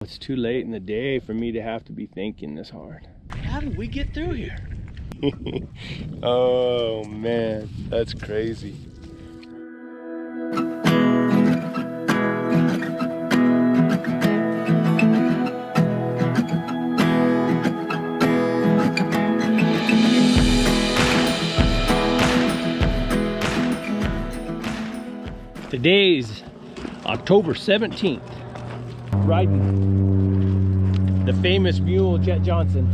It's too late in the day for me to have to be thinking this hard. How did we get through here? Oh man, that's crazy. Today's October 17th. Riding the famous mule, Jet Johnson.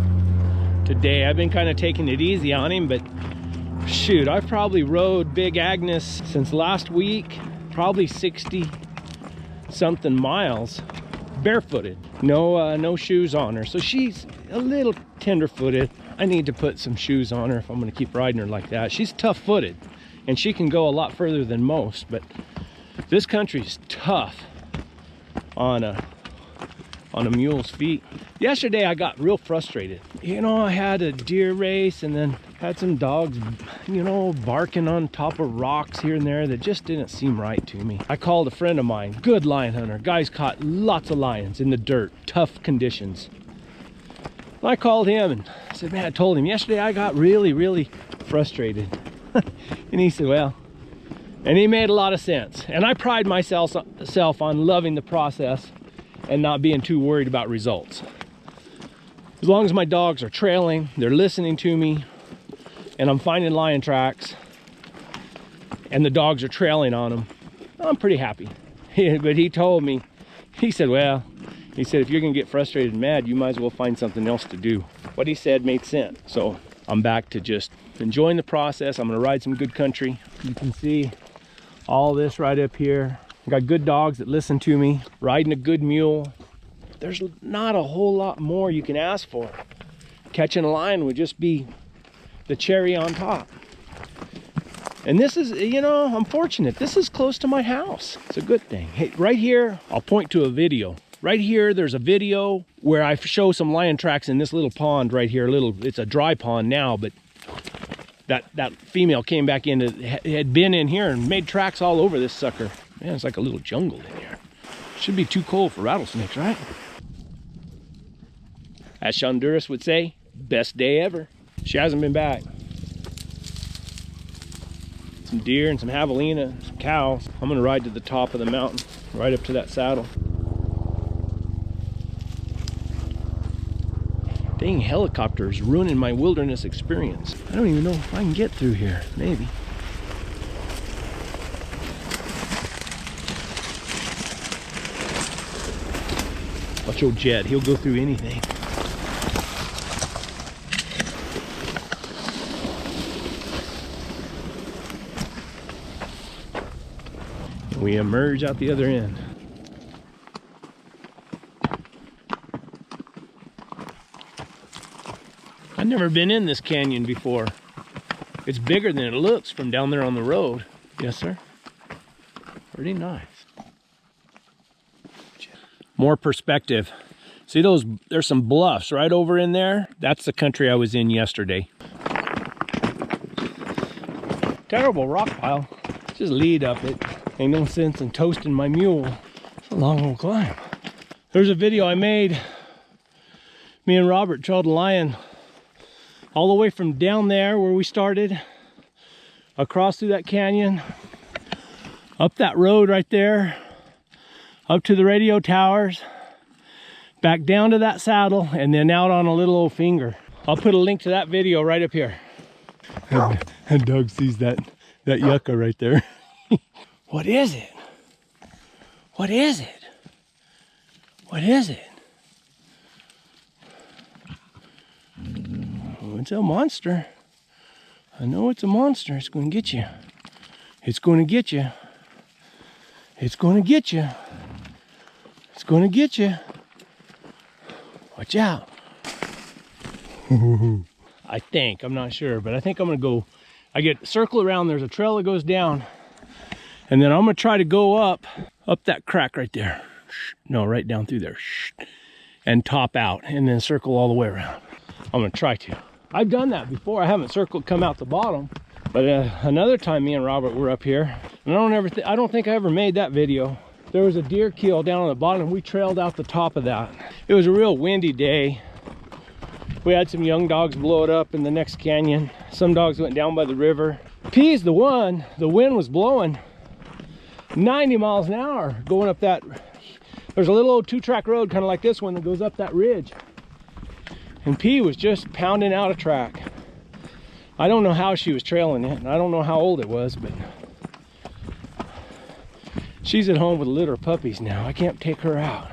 Today I've been kind of taking it easy on him, but shoot, I've probably rode Big Agnes since last week, probably 60 something miles barefooted. No shoes on her, so she's a little tender-footed. I need to put some shoes on her if I'm going to keep riding her like that. She's tough-footed and she can go a lot further than most, but this country's tough on a mule's feet. Yesterday I got real frustrated. You know, I had a deer race and then had some dogs, you know, barking on top of rocks here and there that just didn't seem right to me. I called a friend of mine, good lion hunter. Guy's caught lots of lions in the dirt, tough conditions. And I called him and I said, man, I told him yesterday I got really frustrated. And he said, well, and he made a lot of sense. And I pride myself on loving the process and not being too worried about results. As long as my dogs are trailing, they're listening to me, and I'm finding lion tracks, and the dogs are trailing on them, I'm pretty happy. But he told me, he said, well, he said, if you're gonna get frustrated and mad, you might as well find something else to do. What he said made sense. So I'm back to just enjoying the process. I'm gonna ride some good country. You can see all this right up here. I got good dogs that listen to me, riding a good mule. There's not a whole lot more you can ask for. Catching a lion would just be the cherry on top. And this is, you know, I'm fortunate. This is close to my house. It's a good thing. Hey, right here, I'll point to a video. Right here, there's a video where I show some lion tracks in this little pond right here. It's a dry pond now, but that female came back in, had been in here and made tracks all over this sucker. Man, it's like a little jungle in here. Should be too cold for rattlesnakes, right? As Honduras would say, best day ever. She hasn't been back. Some deer and some javelina, some cows. I'm gonna ride to the top of the mountain, right up to that saddle. Dang, helicopter is ruining my wilderness experience. I don't even know if I can get through here, maybe. Watch old Jed, he'll go through anything. And we emerge out the other end. I've never been in this canyon before. It's bigger than it looks from down there on the road. Yes, sir. Pretty nice. More perspective. See those, there's some bluffs right over in there. That's the country I was in yesterday. Terrible rock pile. Just lead up it. Ain't no sense in toasting my mule. It's a long old climb. There's a video I made. Me and Robert trailed a lion all the way from down there where we started, across through that canyon, up that road right there, up to the radio towers, back down to that saddle, and then out on a little old finger. I'll put a link to that video right up here. And Doug sees that yucca right there. What is it? What is it? What is it? Oh, it's a monster. I know it's a monster. It's going to get you. It's going to get you. It's going to get you. It's going to get you. Watch out. I think, I'm not sure, but I think I'm going to go, circle around. There's a trail that goes down. And then I'm going to try to go up that crack right there. No, right down through there. And top out and then circle all the way around. I'm going to try to. I've done that before. I haven't come out the bottom. But another time me and Robert were up here. And I don't think I ever made that video. there was a deer kill down on the bottom. We trailed out the top of that. It was a real windy day. We had some young dogs blow it up in the next canyon. Some dogs went down by the river. P's the one, the wind was blowing 90 miles an hour going up that. There's a little old 2-track road kind of like this one that goes up that ridge. And P was just pounding out a track. I don't know how she was trailing it, and I don't know how old it was, but she's at home with a litter of puppies now. I can't take her out.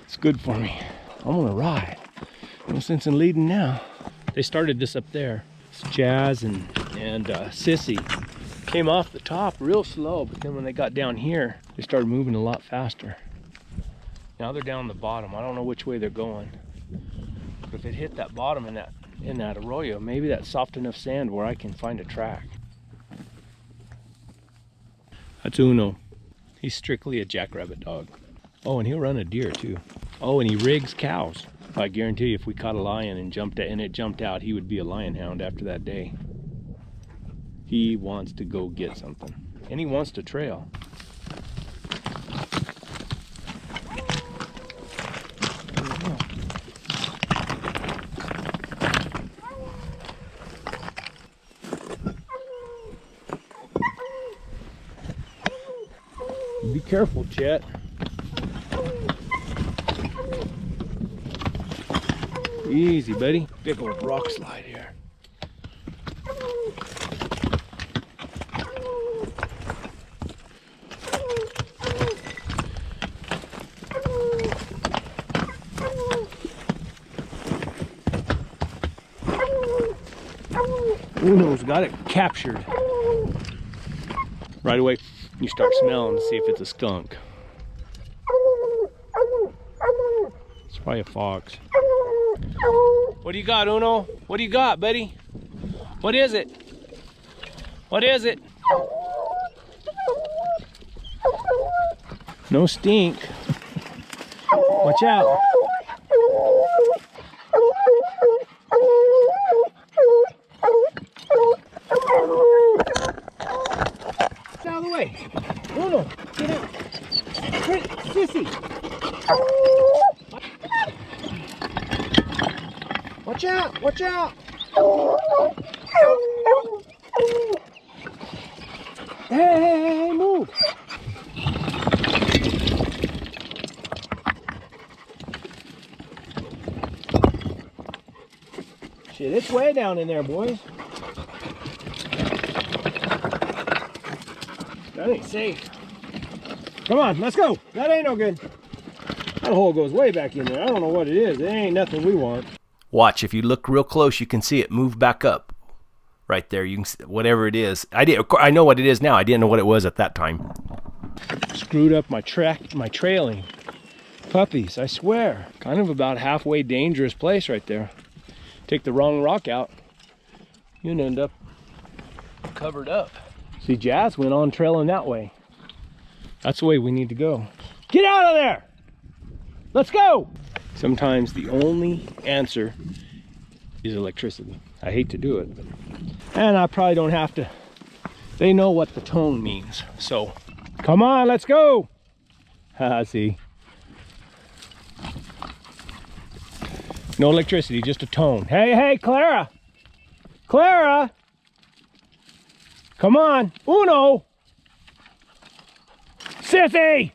It's good for me. I'm gonna ride. No sense in leading now. They started this up there. It's Jazz and Sissy came off the top real slow, but then when they got down here, they started moving a lot faster. Now they're down the bottom. I don't know which way they're going. But if it hit that bottom in that arroyo, maybe that's soft enough sand where I can find a track. That's Uno. He's strictly a jackrabbit dog. Oh, and he'll run a deer too. Oh, and he rigs cows. I guarantee you if we caught a lion and it jumped out, he would be a lion hound after that day. He wants to go get something. And he wants to trail. Be careful, Chet. Easy, buddy. Big old rock slide here. Uno's got it captured. Right away, you start smelling to see if it's a skunk. It's probably a fox. What do you got, Uno? What do you got, buddy? What is it? What is it? No stink. Watch out. Get out of the way. Uno, get out. Sissy. Watch out, watch out. Hey, move. Shit, it's way down in there, boys. That ain't safe. Come on, let's go. That ain't no good. That hole goes way back in there. I don't know what it is. It ain't nothing we want. Watch, if you look real close, you can see it move back up. Right there, you can see whatever it is. I know what it is now. I didn't know what it was at that time. Screwed up my trailing puppies, I swear. Kind of about halfway dangerous place right there. Take the wrong rock out, you'd end up covered up. See, Jazz went on trailing that way. That's the way we need to go. Get out of there! Let's go! Sometimes the only answer is electricity. I hate to do it, and I probably don't have to. They know what the tone means, so come on, let's go. See, no electricity, just a tone. Hey, Clara, come on. Uno, Sissy.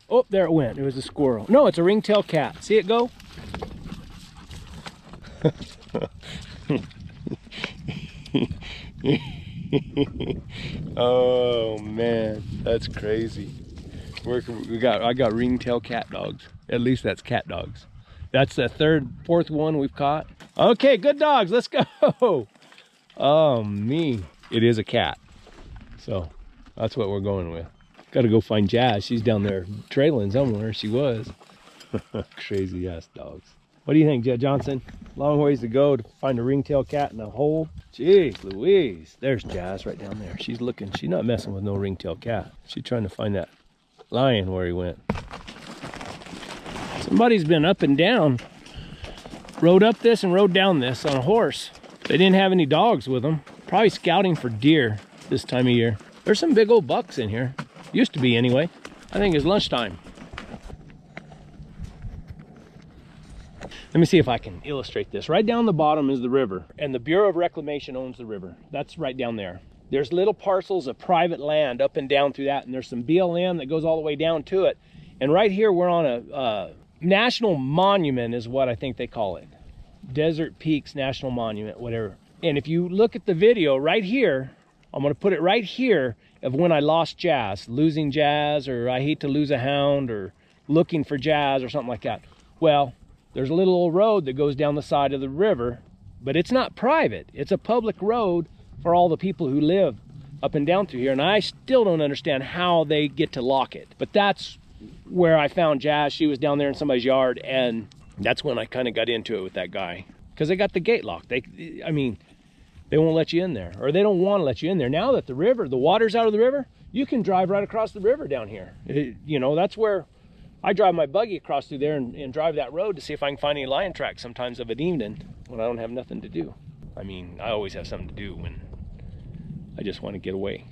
Oh, there it went. It was a squirrel. No, it's a ringtail cat. See it go? Oh man, that's crazy. I got ringtail cat dogs. At least that's cat dogs. That's the fourth one we've caught. Okay, good dogs. Let's go. Oh me, it is a cat. So that's what we're going with. Got to go find Jazz. She's down there trailing somewhere. She was. Crazy ass dogs. What do you think, Jet Johnson? Long ways to go to find a ringtail cat in a hole. Jeez Louise. There's Jazz right down there. She's looking. She's not messing with no ringtail cat. She's trying to find that lion where he went. Somebody's been up and down. Rode up this and rode down this on a horse. They didn't have any dogs with them. Probably scouting for deer this time of year. There's some big old bucks in here. Used to be anyway. I think it's lunchtime. Let me see if I can illustrate this. Right down the bottom is the river, and the Bureau of Reclamation owns the river. That's right down there. There's little parcels of private land up and down through that, and there's some BLM that goes all the way down to it. And right here, we're on a national monument is what I think they call it. Desert Peaks National Monument, whatever. And if you look at the video right here, I'm gonna put it right here of when I lost Jazz, losing Jazz, or I hate to lose a hound, or looking for Jazz, or something like that. Well, there's a little old road that goes down the side of the river, but it's not private. It's a public road for all the people who live up and down through here. And I still don't understand how they get to lock it. But that's where I found Jazz. She was down there in somebody's yard, and that's when I kind of got into it with that guy. Because they got the gate locked. I mean, they won't let you in there, or they don't want to let you in there. Now that the water's out of the river, you can drive right across the river down here. You know, that's where I drive my buggy across through there and drive that road to see if I can find any lion tracks sometimes of an evening when I don't have nothing to do. I mean, I always have something to do when I just want to get away.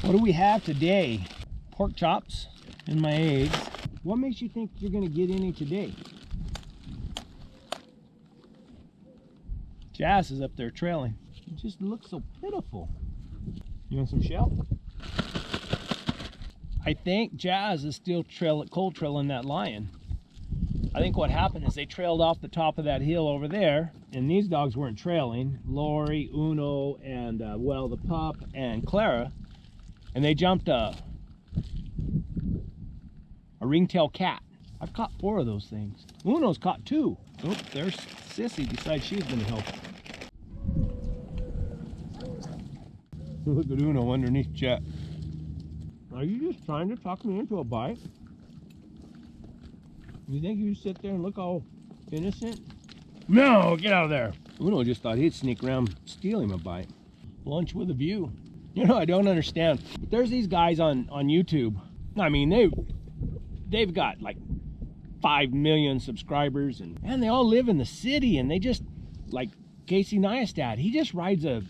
What do we have today? Pork chops and my eggs. What makes you think you're going to get any today? Jazz is up there trailing. It just looks so pitiful. You want some shell? I think Jazz is still cold trailing that lion. I think what happened is they trailed off the top of that hill over there, and these dogs weren't trailing. Lori, Uno, and well, the pup and Clara, and they jumped a ringtail cat. I've caught 4 of those things. Uno's caught 2. Oh, there's Sissy decides she's gonna help. Look at Uno underneath Chet. Are you just trying to talk me into a bite? You think you sit there and look all innocent? No, get out of there. Uno just thought he'd sneak around, steal him a bite. Lunch with a view. You know, I don't understand. But there's these guys on YouTube. I mean, they've got like 5 million subscribers, and they all live in the city, and they just, like Casey Neistat, he just rides a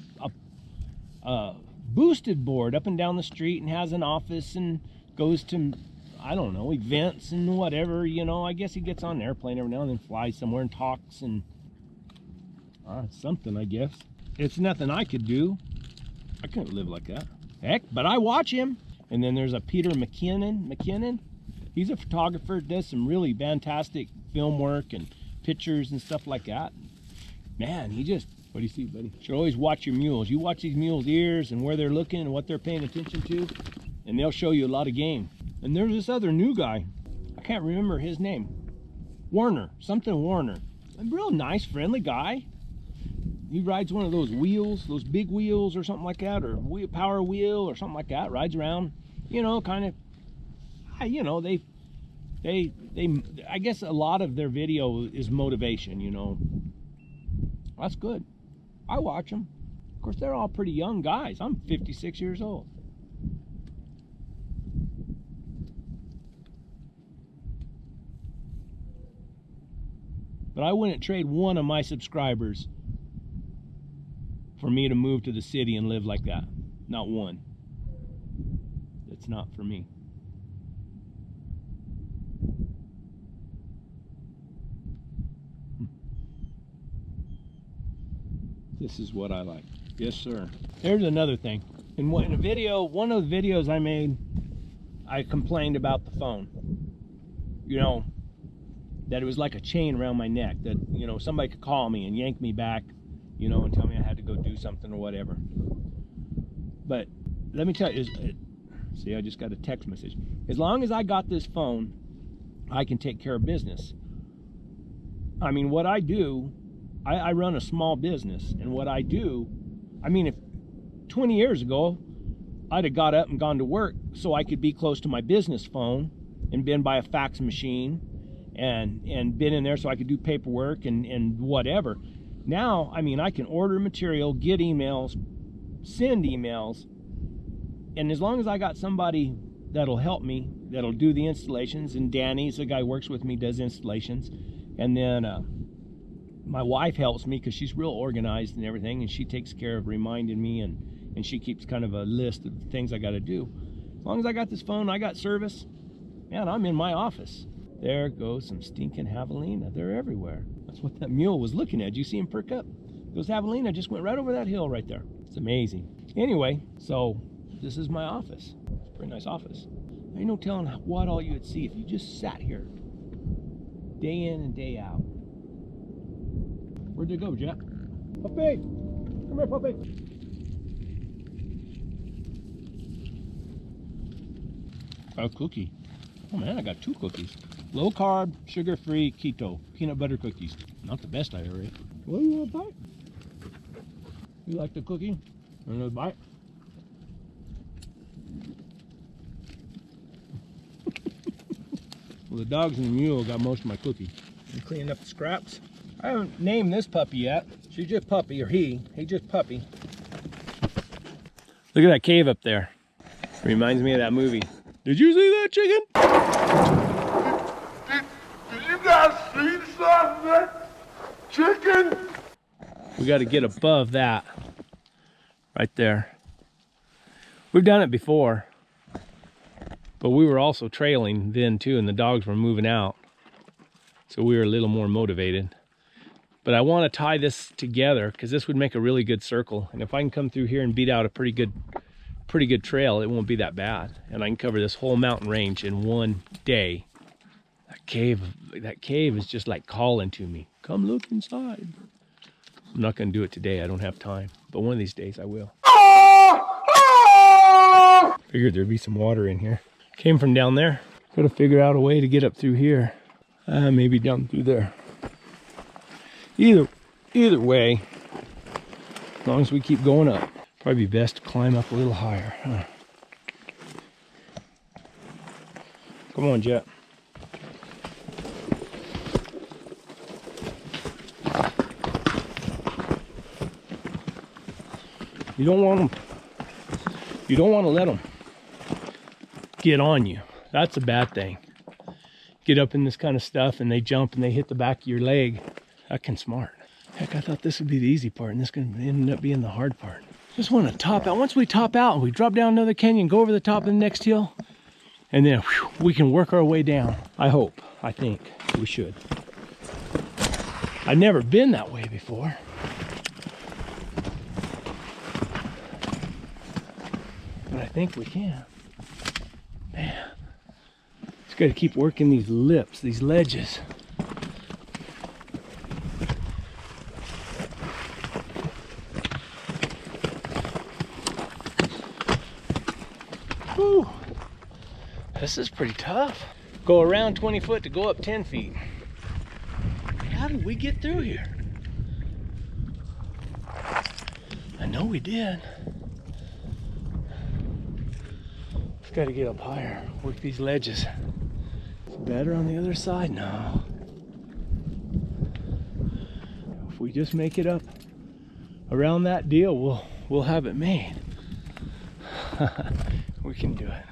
boosted board up and down the street and has an office and goes to, I don't know, events and whatever, you know. I guess he gets on an airplane every now and then, flies somewhere and talks, and it's something, I guess. It's nothing I could do. I couldn't live like that. Heck, but I watch him. And then there's a Peter McKinnon. He's a photographer, does some really fantastic film work and pictures and stuff like that. Man, he just, what do you see, buddy? You should always watch your mules. You watch these mules' ears and where they're looking and what they're paying attention to, and they'll show you a lot of game. And there's this other new guy. I can't remember his name. Warner, something Warner. A real nice, friendly guy. He rides one of those wheels, those big wheels or something like that, or power wheel or something like that. Rides around, you know, kind of, you know, they, I guess a lot of their video is motivation, you know. That's good. I watch them. Of course, they're all pretty young guys. I'm 56 years old. But I wouldn't trade one of my subscribers for me to move to the city and live like that. Not one. It's not for me. This is what I like. Yes, sir. Here's another thing. In a video, one of the videos I made, I complained about the phone. You know, that it was like a chain around my neck, that, you know, somebody could call me and yank me back, you know, and tell me I had to go do something or whatever. But let me tell you, see, I just got a text message. As long as I got this phone, I can take care of business. I mean, what I do, I run a small business, and what I do, I mean, if 20 years ago, I'd have got up and gone to work so I could be close to my business phone and been by a fax machine and been in there so I could do paperwork and whatever. Now, I mean, I can order material, get emails, send emails, and as long as I got somebody that'll help me, that'll do the installations, and Danny's the guy who works with me, does installations, And then my wife helps me because she's real organized and everything, and she takes care of reminding me, and she keeps kind of a list of things I got to do. As long as I got this phone, I got service, man, I'm in my office. There goes some stinking javelina. They're everywhere. That's what that mule was looking at. Did you see him perk up? Those javelina just went right over that hill right there. It's amazing. Anyway, so this is my office. It's a pretty nice office. Ain't no telling what all you would see if you just sat here day in and day out. Where'd they go, Jack? Puppy! Come here, puppy! Got a cookie. Oh man, I got 2 cookies. Low carb, sugar-free, keto, peanut butter cookies. Not the best I ever ate. What do you want to bite? You like the cookie? Another bite? Well, the dogs and the mule got most of my cookie. I'm cleaning up the scraps. I haven't named this puppy yet. She's just puppy, or he just puppy. Look at that cave up there. Reminds me of that movie. Did you see that chicken? Did you guys see something? Chicken? We got to get above that. Right there. We've done it before. But we were also trailing then too, and the dogs were moving out. So we were a little more motivated. But I want to tie this together because this would make a really good circle. And if I can come through here and beat out a pretty good trail, it won't be that bad. And I can cover this whole mountain range in one day. That cave is just like calling to me. Come look inside. I'm not going to do it today. I don't have time. But one of these days I will. Figured there'd be some water in here. Came from down there. Got to figure out a way to get up through here. Maybe down through there. Either way, as long as we keep going up, probably be best to climb up a little higher. Huh? Come on, Jet. You don't want to let them get on you. That's a bad thing. Get up in this kind of stuff and they jump and they hit the back of your leg. That can smart. Heck, I thought this would be the easy part and this is going to end up being the hard part. Just want to top out. Once we top out and we drop down another canyon, go over the top of the next hill, and then whew, we can work our way down. I hope. I think we should. I've never been that way before. But I think we can. Man. Just got to keep working these lips, these ledges. Whew. This is pretty tough. Go around 20 foot to go up 10 feet. How did we get through here? I know we did. Just got to get up higher, work these ledges. It's better on the other side now. If we just make it up around that deal, we'll have it made. We can do it.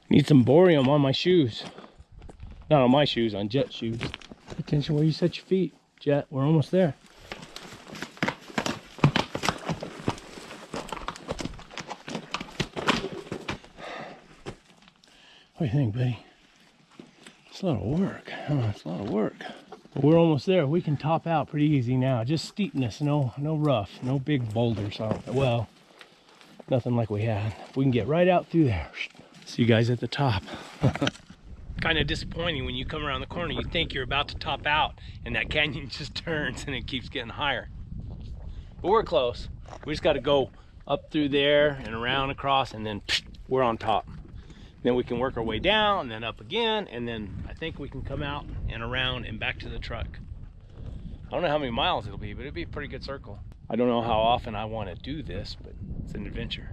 Need some borium on my shoes. Not on my shoes, on Jet's shoes. Pay attention where you set your feet, Jet. We're almost there. What do you think, buddy? It's a lot of work. It's a lot of work. But we're almost there. We can top out pretty easy now. Just steepness, no rough, no big boulders. Well, nothing like we had. If we can get right out through there. See you guys at the top. Kind of disappointing when you come around the corner. You think you're about to top out and that canyon just turns and it keeps getting higher. But we're close. We just got to go up through there and around across, and then we're on top. Then we can work our way down and then up again, and then I think we can come out and around and back to the truck. I don't know how many miles it'll be, but it'll be a pretty good circle. I don't know how often I want to do this, but it's an adventure.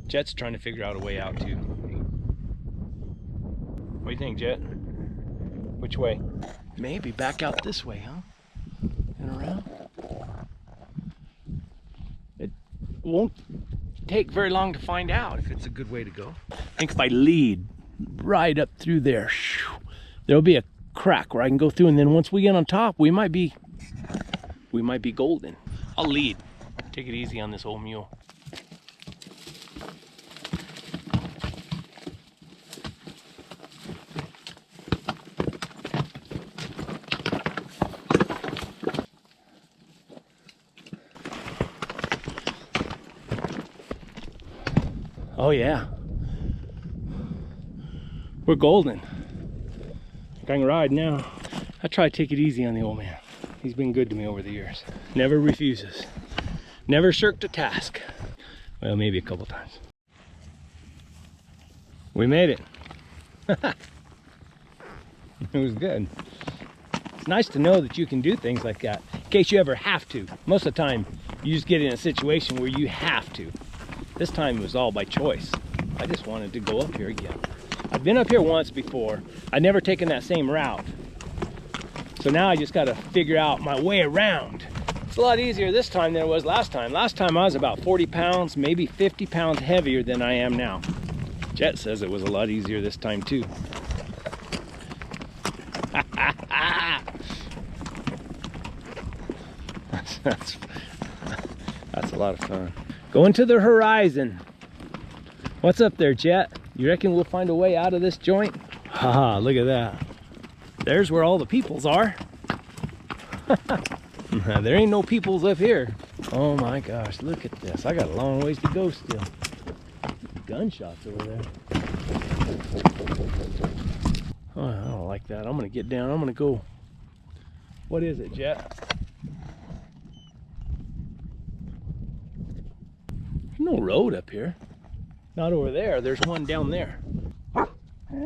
Jet's trying to figure out a way out too. What do you think, Jet? Which way? Maybe back out this way, huh? And around. won't take very long to find out if it's a good way to go. I think if I lead right up through there, there'll be a crack where I can go through, and then once we get on top, we might be golden. I'll lead. Take it easy on this old mule. Oh yeah, we're golden. I can ride now. I try to take it easy on the old man. He's been good to me over the years. Never refuses. Never shirked a task. Well, maybe a couple times. We made it. It was good. It's nice to know that you can do things like that in case you ever have to. Most of the time, you just get in a situation where you have to. This time it was all by choice. I just wanted to go up here again. I've been up here once before. I'd never taken that same route. So now I just got to figure out my way around. It's a lot easier this time than it was last time. Last time I was about 40 pounds, maybe 50 pounds heavier than I am now. Jet says it was a lot easier this time too. That's a lot of fun. Going to the horizon. What's up there, Jet? You reckon we'll find a way out of this joint? Haha, look at that. There's where all the peoples are. There ain't no peoples up here. Oh my gosh, look at this. I got a long ways to go still. Gunshots over there. Oh, I don't like that. I'm gonna get down. I'm gonna go. What is it, Jet? There's no road up here. Not over there. There's one down there.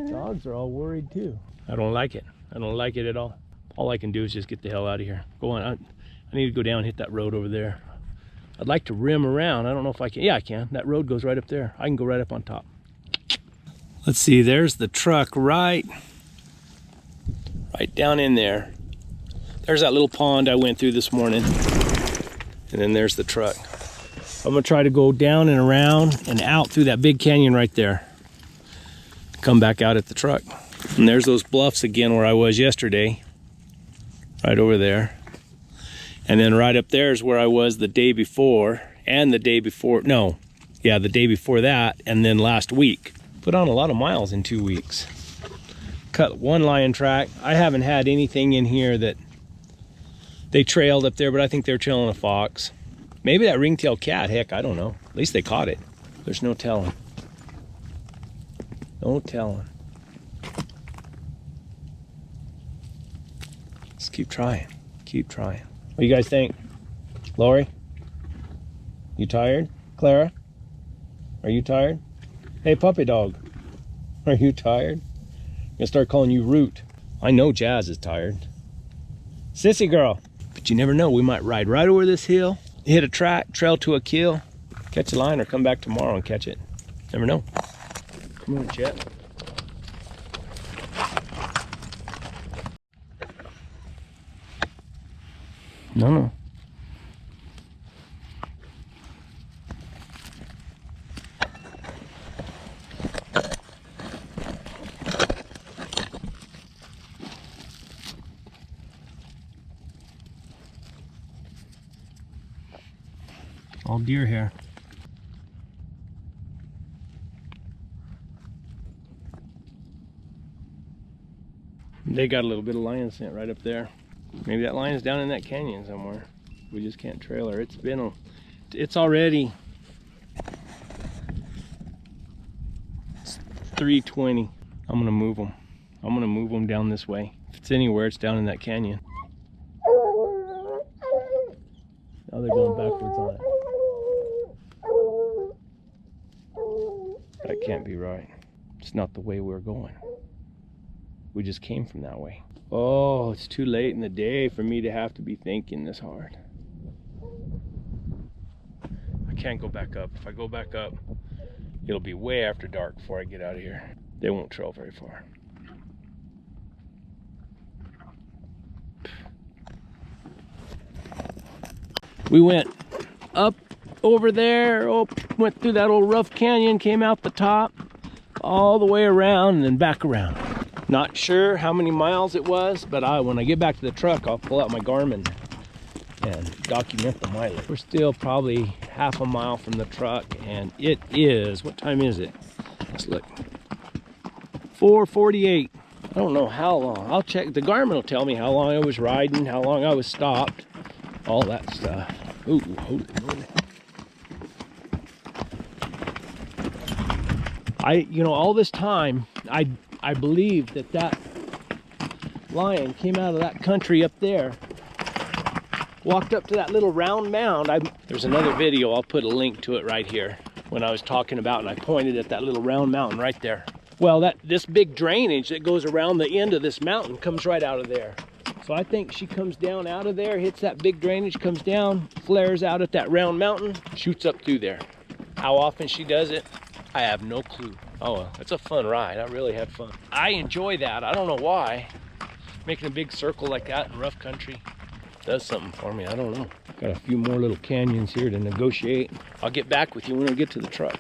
Dogs are all worried too. I don't like it. I don't like it at all. All I can do is just get the hell out of here. Go on. I need to go down and hit that road over there. I'd like to rim around. I don't know if I can. Yeah, I can. That road goes right up there. I can go right up on top. Let's see. There's the truck right down in there. There's that little pond I went through this morning. And then there's the truck. I'm gonna try to go down and around and out through that big canyon right there. Come back out at the truck. And there's those bluffs again where I was yesterday. Right over there. And then right up there is where I was the day before and the day before, no. Yeah, the day before that and then last week. Put on a lot of miles in 2 weeks. Cut one lion track. I haven't had anything in here that they trailed up there, but I think they're trailing a fox. Maybe that ringtail cat, heck, I don't know. At least they caught it. There's no telling. No telling. Let's keep trying. Keep trying. What do you guys think? Lori? You tired? Clara? Are you tired? Hey, puppy dog. Are you tired? I'm gonna start calling you Root. I know Jazz is tired. Sissy girl. But you never know. We might ride right over this hill, hit a track, trail to a kill, catch a lion, or come back tomorrow and catch it. Never know. Come on, Chet. No. All deer hair. They got a little bit of lion scent right up there. Maybe that lion's down in that canyon somewhere. We just can't trail her. It's already 3:20. I'm gonna move them. I'm gonna move them down this way. If it's anywhere, it's down in that canyon. Now they're going backwards on it. That can't be right. It's not the way we're going. We just came from that way. Oh, it's too late in the day for me to have to be thinking this hard. I can't go back up. If I go back up, it'll be way after dark before I get out of here. They won't trail very far. We went up over there, oh, went through that old rough canyon, came out the top, all the way around and then back around. Not sure how many miles it was, but when I get back to the truck, I'll pull out my Garmin and document the mileage. We're still probably half a mile from the truck, and it is, what time is it? Let's look. 4:48. I don't know how long. I'll check. The Garmin will tell me how long I was riding, how long I was stopped, all that stuff. Ooh, holy moly. You know, all this time, I believed that lion came out of that country up there, walked up to that little round mound. There's another video, I'll put a link to it right here, when I was talking about, and I pointed at that little round mountain right there. Well, this big drainage that goes around the end of this mountain comes right out of there. So I think she comes down out of there, hits that big drainage, comes down, flares out at that round mountain, shoots up through there. How often she does it, I have no clue. Oh, well, it's a fun ride. I really had fun. I enjoy that. I don't know why. Making a big circle like that in rough country does something for me. I don't know. Got a few more little canyons here to negotiate. I'll get back with you when we get to the truck.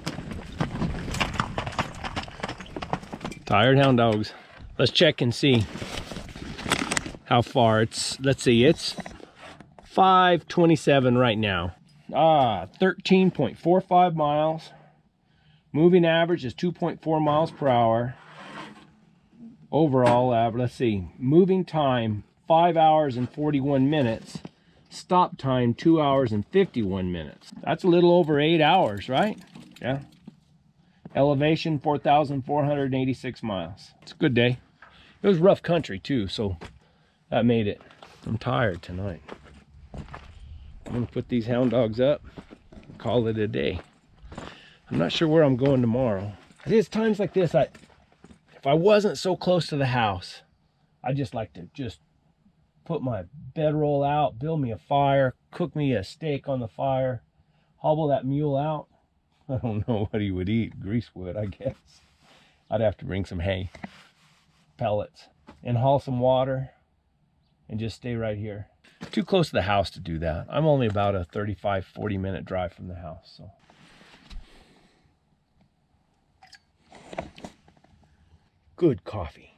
Tired hound dogs. Let's check and see how far it's. Let's see, it's 5:27 right now. 13.45 miles. Moving average is 2.4 miles per hour. Overall average, let's see, moving time 5 hours and 41 minutes. Stop time 2 hours and 51 minutes. That's a little over 8 hours, right? Yeah. Elevation 4,486 miles. It's a good day. It was rough country too, so that made it. I'm tired tonight. I'm gonna put these hound dogs up and call it a day. I'm not sure where I'm going tomorrow. It's times like this, if I wasn't so close to the house, I'd just like to put my bedroll out, build me a fire, cook me a steak on the fire, hobble that mule out. I don't know what he would eat. Greasewood, I guess. I'd have to bring some hay, pellets, and haul some water, and just stay right here. Too close to the house to do that. I'm only about a 35-40 minute drive from the house, so. Good coffee.